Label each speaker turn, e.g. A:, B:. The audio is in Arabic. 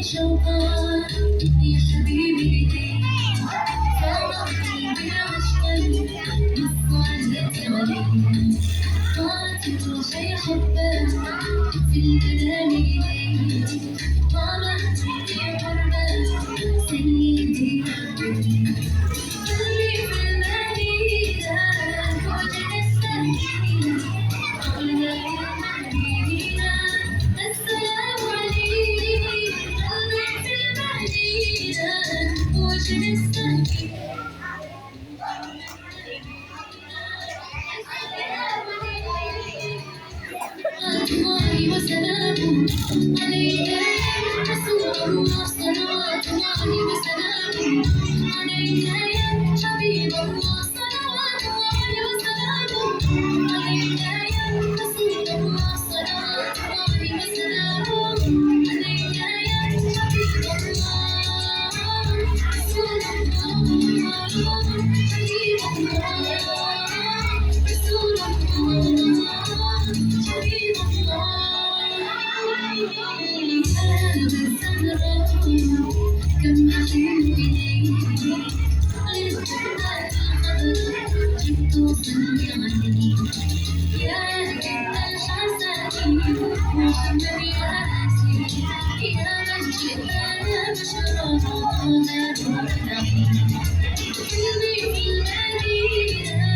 A: شوقان يا حبيبي إليك فرحتي بعشقك نص عدت عليك طارت روحي حبك في الكلام إليك طارت في قربك سيدي قلبي في المدينة وجد السكينة أغلى يا حبيبنا السلام عليك قلبي في المدينة وجد السكينة الله وسلامه عليك يا رسول الله صلوات الله وسلامه عليك يا حبيب الله صلوات الله وسلامه عليك يا رسول الله صلوات الله وسلامه عليك يا حبيب الله رسول الله حبيب الله رسول الله حبيب الله كم أحب إليك أيضا جئت أصلي عليك يا جد الحسن محمد يا أسير يا من جئتنا بشرى قلبي في المدينة